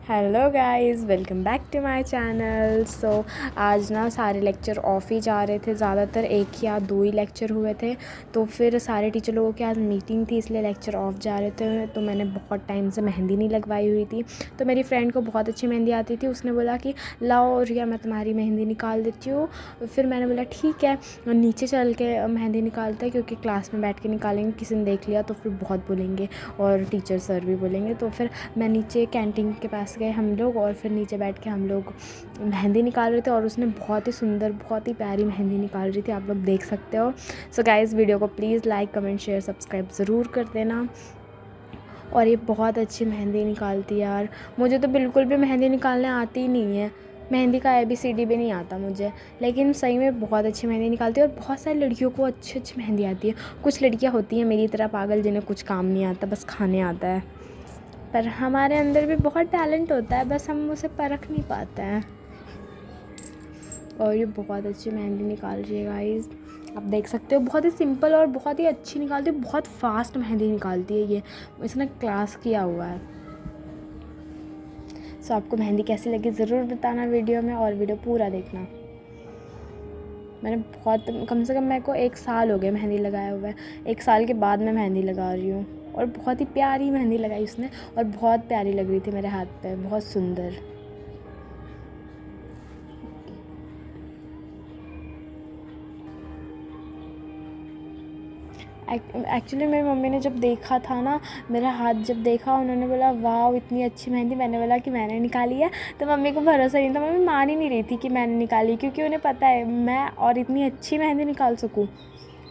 Hello guys, welcome back to my channel. So आज ना सारे लेक्चर ऑफ ही जा रहे थे, ज़्यादातर एक या दो ही लेक्चर हुए थे। तो फिर सारे टीचर लोगों की आज मीटिंग थी, इसलिए लेक्चर ऑफ जा रहे थे। तो मैंने बहुत टाइम से मेहंदी नहीं लगवाई हुई थी। तो मेरी फ्रेंड को बहुत अच्छी मेहंदी आती थी, उसने बोला कि लाओ रिया मैं तुम्हारी मेहंदी निकाल देती हूँ। फिर मैंने बोला ठीक है, नीचे चल के मेहंदी निकालते हैं, क्योंकि क्लास में बैठ के निकालेंगे किसी ने देख लिया तो फिर बहुत बोलेंगे और टीचर सर भी बोलेंगे। तो फिर मैं नीचे कैंटीन के पास गए हम लोग, और फिर नीचे बैठ के हम लोग मेहंदी निकाल रहे थे। और उसने बहुत ही सुंदर, बहुत ही प्यारी मेहंदी निकाल रही थी, आप लोग देख सकते हो। सो गाइस, वीडियो को please like, comment, share, subscribe ज़रूर कर देना। और ये बहुत अच्छी मेहंदी निकालती है यार। मुझे तो बिल्कुल भी मेहंदी निकालने आती ही नहीं है, मेहंदी का ABCD भी नहीं आता मुझे, लेकिन सही में बहुत अच्छी मेहंदी निकालती है। और बहुत सारी लड़कियों को अच्छी अच्छी मेहंदी आती है। कुछ लड़कियां होती हैं मेरी तरह पागल, जिन्हें कुछ काम नहीं आता, बस खाने आता है। पर हमारे अंदर भी बहुत टैलेंट होता है, बस हम उसे परख नहीं पाते हैं। और ये बहुत अच्छी मेहंदी निकाल रही है गाइस, आप देख सकते हो। बहुत ही सिंपल और बहुत ही अच्छी निकालती है, बहुत फास्ट मेहंदी निकालती है ये। इसने क्लास किया हुआ है। सो आपको मेहंदी कैसी लगी ज़रूर बताना वीडियो में, और वीडियो पूरा देखना। मैंने बहुत, कम से कम मेरे को 1 साल हो गया मेहंदी लगाया हुआ है। 1 साल के बाद मैं मेहंदी लगा रही हूँ, और बहुत ही प्यारी मेहंदी लगाई उसने, और बहुत प्यारी लग रही थी मेरे हाथ पे, बहुत सुंदर। एक्चुअली मेरी मम्मी ने जब देखा था ना, मेरा हाथ जब देखा, उन्होंने बोला वाह इतनी अच्छी मेहंदी। मैंने बोला कि मैंने निकाली है, तो मम्मी को भरोसा नहीं था। मम्मी मान ही नहीं रही थी कि मैंने निकाली, क्योंकि उन्हें पता है मैं और इतनी अच्छी मेहंदी निकाल सकूँ।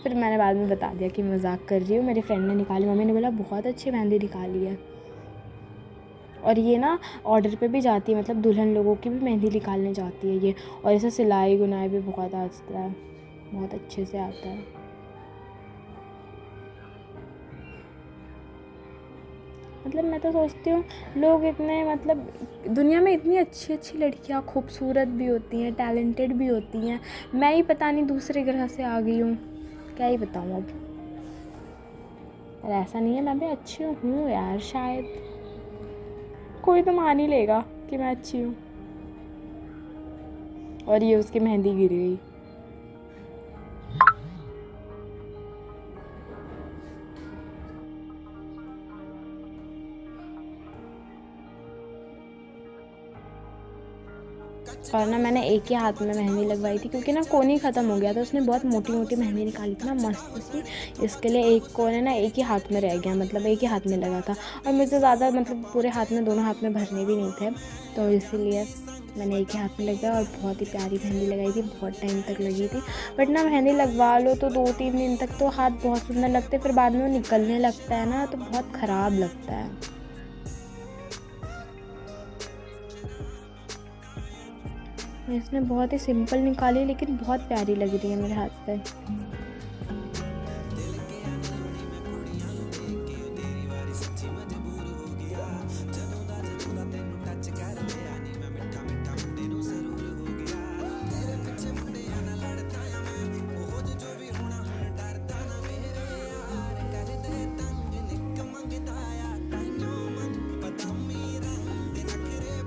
फिर मैंने बाद में बता दिया कि मजाक कर रही हूँ, मेरी फ्रेंड ने निकाली। मम्मी ने बोला बहुत अच्छी मेहंदी निकाली है। और ये ना ऑर्डर पे भी जाती है, मतलब दुल्हन लोगों की भी मेहंदी निकालने जाती है ये। और इसे सिलाई गुनाई भी बहुत आता है, बहुत अच्छे से आता है। मतलब मैं तो सोचती हूँ लोग इतने, मतलब दुनिया में इतनी अच्छी अच्छी लड़कियाँ खूबसूरत भी होती हैं, टैलेंटेड भी होती हैं। मैं ही पता नहीं दूसरे ग्रह से आ गई हूँ, क्या ही बताऊँ अब। पर ऐसा नहीं है, मैं भी अच्छी हूँ यार, शायद कोई तो मान ही लेगा कि मैं अच्छी हूँ। और ये उसकी मेहंदी गिर गई। और ना मैंने एक ही हाथ में मेहंदी लगवाई थी, क्योंकि ना कोन ही ख़त्म हो गया था। उसने बहुत मोटी मोटी मेहंदी निकाली थी ना, मस्त सी, इसके लिए एक कोन ना एक ही हाथ में रह गया, मतलब एक ही हाथ में लगा था। और मुझे ज़्यादा, मतलब पूरे हाथ में, दोनों हाथ में भरने भी नहीं थे, तो इसीलिए मैंने एक ही हाथ में लगाया। और बहुत ही प्यारी मेहंदी लगाई थी, बहुत टाइम तक लगी थी। बट ना मेहंदी लगवा लो तो 2-3 दिन तक तो हाथ बहुत सुंदर लगते, फिर बाद में वो निकलने लगता है ना, तो बहुत ख़राब लगता है। इसने बहुत ही सिंपल निकाली, लेकिन बहुत प्यारी लग रही है मेरे हाथ पे।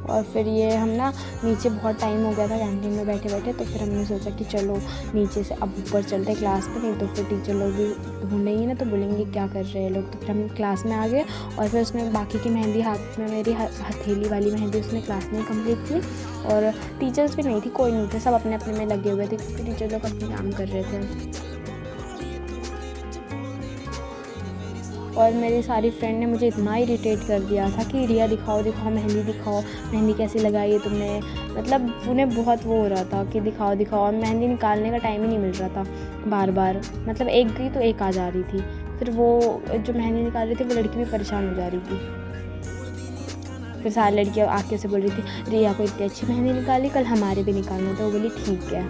और फिर ये हम ना नीचे, बहुत टाइम हो गया था कैंटीन में बैठे बैठे, तो फिर हमने सोचा कि चलो नीचे से अब ऊपर चलते क्लास पे, नहीं तो फिर टीचर लोग भी ढूंढेंगे ना, तो बोलेंगे क्या कर रहे हैं लोग। तो फिर हम क्लास में आ गए, और फिर उसने बाकी की मेहंदी, हाथ में मेरी हथेली वाली मेहंदी उसने क्लास में कंप्लीट की। और टीचर्स भी नहीं थी, कोई नहीं थे, सब अपने अपने में लगे हुए थे, क्योंकि टीचर लोग अपने काम कर रहे थे। और मेरी सारी फ्रेंड ने मुझे इतना इरिटेट कर दिया था कि रिया दिखाओ दिखाओ मेहंदी दिखाओ, मेहंदी कैसी लगाई है तुमने। मतलब उन्हें बहुत वो हो रहा था कि दिखाओ दिखाओ, और मेहंदी निकालने का टाइम ही नहीं मिल रहा था बार बार। मतलब एक गई तो एक आ जा रही थी, फिर वो जो मेहंदी निकाल रही थी वो लड़की भी परेशान हो जा रही थी। फिर सारी लड़कियाँ आके से बोल रही थी रिया को इतनी अच्छी मेहंदी निकाली, कल हमारे भी निकालना। तो वो बोली ठीक है।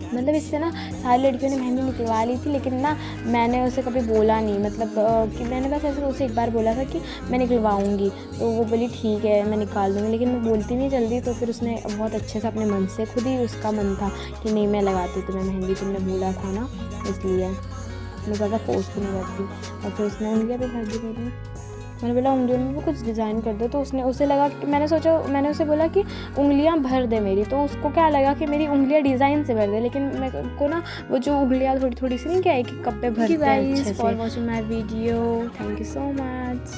मतलब इससे ना सारी लड़कियों ने मेहंदी निकलवा ली थी, लेकिन ना मैंने उसे कभी बोला नहीं, मतलब कि मैंने बस ऐसे उसे एक बार बोला था कि मैं निकलवाऊँगी, तो वो बोली ठीक है मैं निकाल दूँगी, लेकिन मैं बोलती नहीं जल्दी। तो फिर उसने बहुत अच्छे से अपने मन से, खुद ही उसका मन था कि नहीं मैं लगाती तुम्हें मेहंदी, तुमने बोला था ना, इसलिए मैं ज़्यादा फोर्स भी नहीं करती। और फिर उसने उंगलियाँ भी भर दी मेरी। मैंने बोला उंगलियों में भी कुछ डिज़ाइन कर दो, तो उसे लगा कि मैंने उसे बोला कि उंगलियां भर दे मेरी, तो उसको क्या लगा कि मेरी उंगलियां डिज़ाइन से भर दे, लेकिन मेरे को ना वो जो उंगलियां थोड़ी थोड़ी सी नहीं क्या एक कप पे भरते हैं अच्छे से। For watching my video, thank you so much.